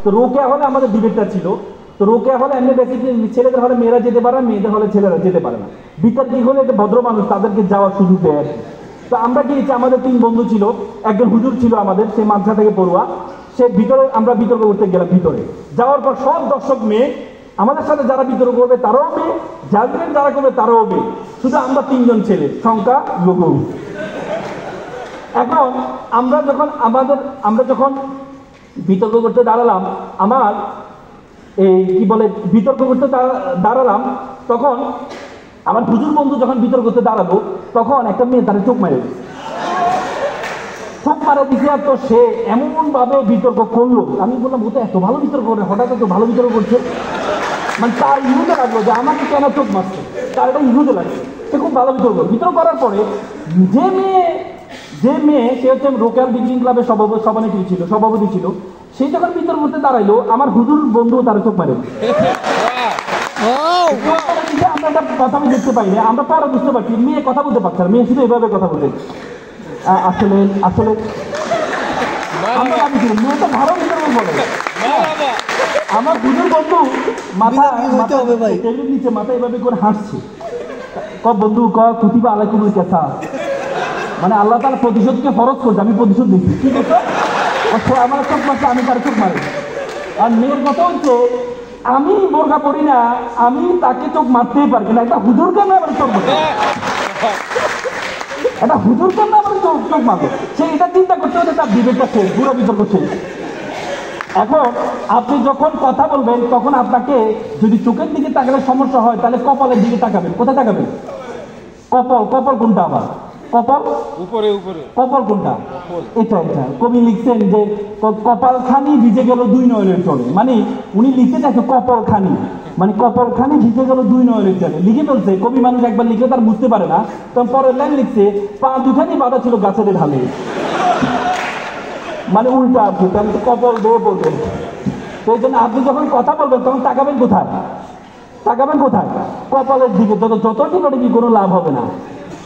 তো রোকেয়া হলে আমাদের ডিবেটটা ছিল। তো রোকেয়া হলে এমনি বেসিক্যালি ছেলেদের হলে মেয়েরা যেতে পারে না, মেয়েদের হলে ছেলেরা যেতে পারে না। বিতর্কিক হলে একটা ভদ্র মানুষ তাদেরকে যাওয়ার সুযোগ দেয় আর কি। তো আমরা গিয়েছি, আমাদের 3 বন্ধু ছিল, একজন হুজুর ছিল আমাদের, সে মাদ্রাসা থেকে পড়ুয়া। সে ভিতরে, আমরা বিতর্ক করতে গেলাম ভিতরে। যাওয়ার পর সব দর্শক মেয়ে, আমাদের সাথে যারা বিতর্ক করবে তারাও মেয়ে, জাজমেন্ট যারা করবে তারাও মেয়ে, শুধু আমরা 3 জন ছেলে, সংখ্যা লঘু। এখন আমরা যখন বিতর্ক করতে দাঁড়ালাম, আমার এই কি বলে বিতর্ক করতে দাঁড়ালাম, তখন আমার হুজুর বন্ধু যখন বিতর্ক করতে দাঁড়ালো, তখন একটা মেয়ে তার চোখ মারে দিচ্ছে। চোখ মারা দিচ্ছে, তো সে এমন ভাবে বিতর্ক করলো, আমি বললাম ও তো এত ভালো বিতর্ক করে, হঠাৎ এত ভালো বিতর্ক করছে। মানে তার ইহুদে লাগলো যে আমাকে কেন চোখ মারছে, তার এটা ইহুদে লাগছে। সে খুব ভালো বিতর্ক করার পরে যে মেয়ে সে হচ্ছে রোকেয়াল ডিবেটিং ক্লাবের সভাপতি ছিল, সেই যখন বিতর্ক করতে দাঁড়াইলো, আমার হুজুর বন্ধু তার চোখ মারে। আমরা একটা কথা আমি দেখতে পাই না, আমরা পরে বুঝতে পারছি মেয়ে কথা বলতে পারছে না, মেয়ে শুধু এভাবে কথা বলতে। আসলে মেয়েটা ভালো বিতর্ক করে। আমার হুজুর বন্ধু টেবিলের নিচে মাথা এভাবে করে হাসছে, বন্ধু কুতিবা আলাইকুমুল কেসা, মানে আল্লাহ তাআলা প্রতিশোধকে ফরজ করছে, আমি প্রতিশোধ দিচ্ছি। ঠিক আছে, সে আমার চোখ মারছে, আমি তার চোখ মারি। আর মেয়ের কথা হচ্ছে আমি বোরকা পড়ি না, আমি তাকে চোখ মারতেই পারি না, একটা হুজুর কেন আমার চোখ মারবে, একটা হুজুর কেন আমার চোখ মারবে, সে এটা চিন্তা করতে হলে তার ডিবেটটা শেষ, পুরো বিতর্ক শেষ। এখন আপনি যখন কথা বলবেন, তখন আপনাকে যদি চোখের দিকে তাকালে সমস্যা হয়, তাহলে কপালের দিকে তাকাবেন। কোথায় তাকাবেন? কপাল কোনটা আবার? কপাল কোনটা? এটা কবি লিখছেন যে কপাল খানি ভিজে গেল 2 নয়নের জলে, মানে উনি লিখতে চাইছে কপাল খানি, মানে কপাল খানি ভিজে গেল 2 নয়নের জলে লিখে ফেলছে। কবি মানুষ একবার লিখলে তার বুঝতে পারে না, তখন পরের লাইন লিখছে পা দুখানি বাঁধা ছিল গাছের ঢালে, মানে উল্টা আর কি, তাহলে কপাল দিয়ে বলবেন। তো এই জন্য আপনি যখন কথা বলবেন তখন তাকাবেন কোথায়? কপালের দিকে। যত টিকাটিকি কোনো লাভ হবে না।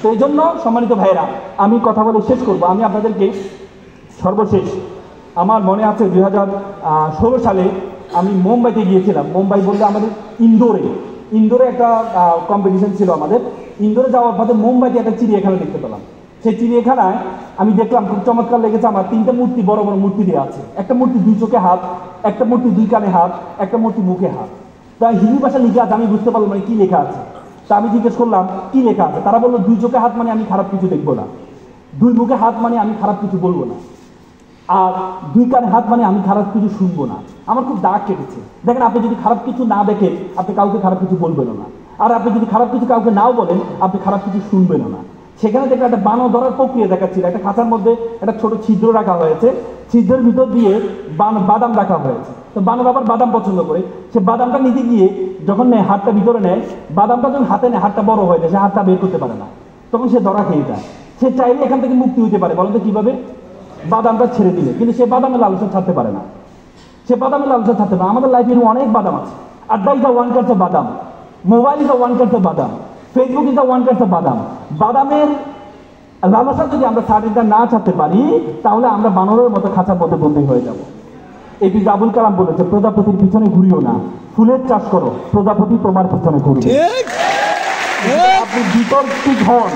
তো এই জন্য সম্মানিত ভাইয়েরা, আমি কথা বলে শেষ করব। আমি আপনাদেরকে সর্বশেষ, আমার মনে আছে 2016 সালে আমি মুম্বাইতে গিয়েছিলাম। মুম্বাই বললে আমাদের ইন্দোরে একটা কম্পিটিশন ছিল আমাদের। ইন্দোরে যাওয়ার পথে মুম্বাইতে একটা চিড়িয়াখানা দেখতে পেলাম। সেই চিড়িয়াখানায় আমি দেখলাম, খুব চমৎকার লেগেছে আমার, 3টা মূর্তি, বড় বড় মূর্তি দেওয়া আছে। একটা মূর্তি 2 চোখে হাত, একটা মূর্তি 2 কানে হাত, একটা মূর্তি মুখে হাত। তা হিন্দি ভাষা লিখা আছে, আমি বুঝতে পারলাম মানে কি লেখা আছে। তা আমি জিজ্ঞেস করলাম কি লেখা আছে, তারা বললো 2 চোখে হাত মানে আমি খারাপ কিছু দেখবো না, 2 মুখে হাত মানে আমি খারাপ কিছু বলবো না, আর 2 কানে হাত মানে আমি খারাপ কিছু শুনবো না। আমার খুব দাগ কেটেছে। দেখেন, আপনি যদি খারাপ কিছু না দেখেন, আপনি কাউকে খারাপ কিছু বলবেনও না, আর আপনি যদি খারাপ কিছু কাউকে নাও বলেন, আপনি খারাপ কিছু শুনবেনও না। সেখানে দেখে একটা বানর ধরার প্রক্রিয়া দেখাচ্ছিল। একটা খাঁচার মধ্যে একটা ছোট ছিদ্র রাখা হয়েছে, ছিদ্রের ভিতর দিয়ে বাদাম রাখা হয়েছে। তো বানর আবার বাদাম পছন্দ করে, সে বাদামটা নিতে গিয়ে যখন নেয়, হাতটা ভিতরে নেয়, বাদামটা যখন হাতে নেয়, হাতটা বড় হয়ে যায়, সে হাতটা বের করতে পারে না, তখন সে ধরা খেয়ে যায়। সে চাইলে এখান থেকে মুক্তি হতে পারে, বলেন তো কিভাবে? বাদামটা ছেড়ে দিলে। কিন্তু সে বাদামের লালসা ছাড়তে পারে না, আমাদের লাইফে অনেক বাদাম আছে। আড্ডা ইজ ওয়ান কাইন্ড অফ বাদাম, mobile is one kind of বাদাম, Facebook is one kind of বাদাম। বাদামের লালসা যদি আমরা ছাড়তে না ছাড়তে পারি, তাহলে আমরা বানরের মতো খাঁচার মধ্যে বন্দী হয়ে যাব। এপিজে আবুল কালাম বলেছে, প্রজাপতির পিছনে ঘুরিও না, ফুলের চাষ করো, প্রজাপতি তোমার পিছনে ঘুরবে। আপনি বিতর্কিক হন,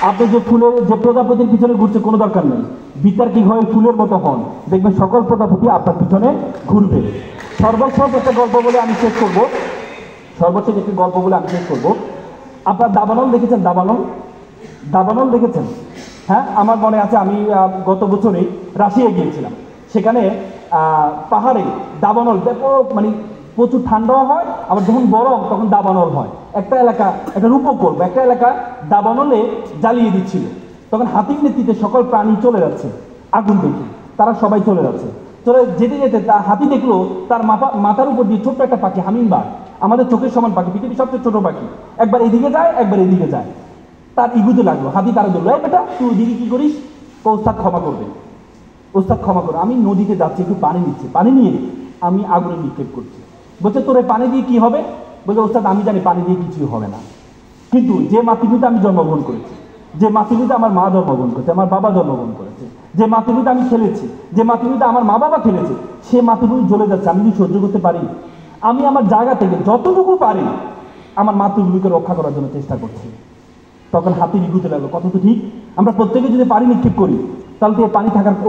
আপনি যে প্রজাপতির পিছনে ঘুরছে কোনো দরকার নেই, বিতর্কিক হয়ে ফুলের মতো হন, দেখবেন সকল প্রজাপতি আপনার পিছনে ঘুরবে। সর্বশেষ একটা গল্প বলে আমি শেষ করবো। আপনার দাবানল দেখেছেন? দাবানল দেখেছেন? হ্যাঁ, আমার মনে আছে আমি গত বছরেই রাশিয়া গিয়েছিলাম। সেখানে পাহাড়ে দাবানল ব্যাপক, মানে প্রচুর ঠান্ডাও হয়, আবার যখন গরম তখন দাবানল হয়। একটা উপকূল, একটা এলাকা দাবানলে জ্বালিয়ে দিচ্ছিল। তখন হাতির নেতৃত্বে সকল প্রাণী চলে যাচ্ছে আগুন দেখে, তারা সবাই চলে যাচ্ছে। চলে যেতে যেতে হাতি দেখলো তার মাথার উপর দিয়ে ছোট্ট একটা পাখি, হামিংবার্ড, আমাদের চোখের সমান পাখি, পৃথিবীর সবচেয়ে ছোট পাখি, একবার এদিকে যায় একবার এদিকে যায়। তার ইগুতে লাগলো, হাতি তারা ধরলো, এই বেটা তুই ওদিকে কি করিস? ওস্তাদ ক্ষমা করবে, আমি নদীতে যাচ্ছি, একটু পানি নিচ্ছি, পানি নিয়ে আমি আগুনে নিক্ষেপ করছি। বলছে তোর পানি দিয়ে কি হবে? বলছে ওস্তাদ আমি জানি পানি দিয়ে কিছুই হবে না, কিন্তু যে মাতৃভূমিতে আমি জন্মগ্রহণ করেছি, যে মাতৃভূমিতে আমার মা জন্মগ্রহণ করেছে, আমার বাবা জন্মগ্রহণ করেছে, যে মাতৃভূমিতে আমি খেলেছি, যে মাতৃভূমিতে আমার মা বাবা খেলেছে, সে মাতৃভূমি জ্বলে যাচ্ছে, আমি কি সহ্য করতে পারি? আমি আমার জায়গা থেকে যতটুকু পারি আমার মাতৃভূমিকে রক্ষা করার জন্য চেষ্টা করছি। তখন হাতি বিগুতে লাগলো, কত তো ঠিক, আমরা প্রত্যেকে যদি পানি নিক্ষেপ করি তাহলে তো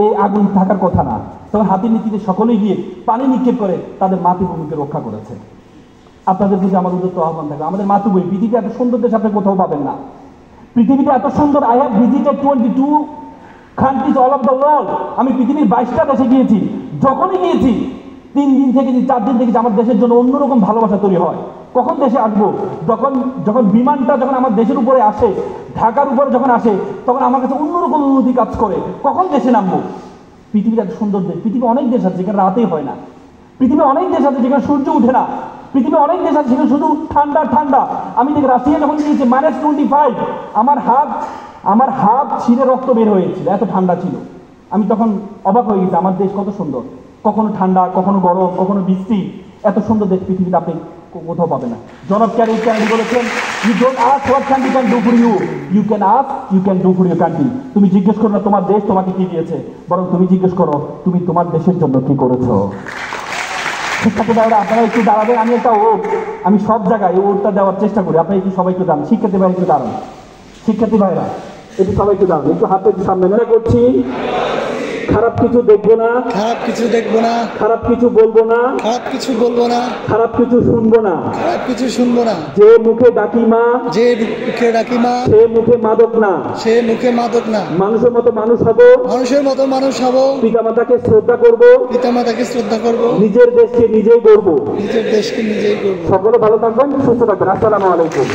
এই আগুন থাকার কথা না। তখন হাতির নীতিতে সকলেই গিয়ে পানি নিক্ষেপ করে তাদের মাতৃভূমিকে রক্ষা করেছে। আপনাদের প্রতি আমার উদ্যত আহ্বান থাকবে, আমাদের মাতৃভূমি, পৃথিবীতে এত সুন্দর দেশ আপনি কোথাও পাবেন না। পৃথিবীতে এত সুন্দর, I have visited 22 countries all of the world. আমি পৃথিবীর 22টা দেশে গিয়েছি। যখনই গিয়েছি 3 দিন থেকে 4 দিন থেকে আমার দেশের জন্য অন্যরকম ভালোবাসা তৈরি হয়। কখন দেশে আসবো, যখন বিমানটা যখন আমার দেশের উপরে আসে, ঢাকার উপরে যখন আসে, তখন আমার কাছে অন্যরকম অনুভূতি কাজ করে, কখন দেশে নামবো। পৃথিবীর এত সুন্দর দেশ, পৃথিবী অনেক দেশ আছে যেখানে রাতেই হয় না, পৃথিবী অনেক দেশ আছে যেখানে সূর্য উঠে না, পৃথিবী অনেক দেশ আছে যেখানে শুধু ঠান্ডা ঠান্ডা। আমি দেখি রাশিয়া যখন গিয়েছি -25, আমার হাত ছিঁড়ে রক্ত বের হয়েছিল, এত ঠান্ডা ছিল। আমি তখন অবাক হয়ে গেছি, আমার দেশ কত সুন্দর, কখনো ঠান্ডা, কখনো গরম, কখনো বৃষ্টি। এত সুন্দর দেশ পৃথিবীতে আপনি কোথাও পাবেন না। জনাব ক্যানেডি বলেছেন, you don't ask what country can do for you, you can ask you can do for your country. তুমি জিজ্ঞেস করো না তোমার দেশ তোমাকে কি দিয়েছে, বরং তুমি জিজ্ঞেস করো তুমি তোমার দেশের জন্য কি করেছো। শিক্ষার্থী ভাইরা আপনারা একটু দাঁড়াবেন, আমি সব জায়গায় ওরটা দেওয়ার চেষ্টা করি, আপনারা একটু সবাই একটু দাঁড়ান। শিক্ষার্থী ভাই একটু দাঁড়ান, শিক্ষার্থী ভাইরা একটু সবাই একটু দাঁড়ান, একটু হাতে সামনে মনে করছি। খারাপ কিছু দেখবো না, খারাপ কিছু দেখবো না, খারাপ কিছু বলবো না, খারাপ কিছু বলবো না, খারাপ কিছু শুনবো না, খারাপ কিছু শুনবো না। যে মুখে ডাকি মা, যে মুখে ডাকি মা, সে মুখে মাদক না, সে মুখে মাদক না। মানুষের মতো মানুষ হব, মানুষের মতো মানুষ হব, পিতামাতাকে শ্রদ্ধা করব, পিতামাতাকে শ্রদ্ধা করব, নিজের দেশকে নিজেই গড়ব, নিজের দেশকে নিজেই করব। সকলে ভালো থাকবেন, সুস্থ থাকবেন। আসসালামু আলাইকুম।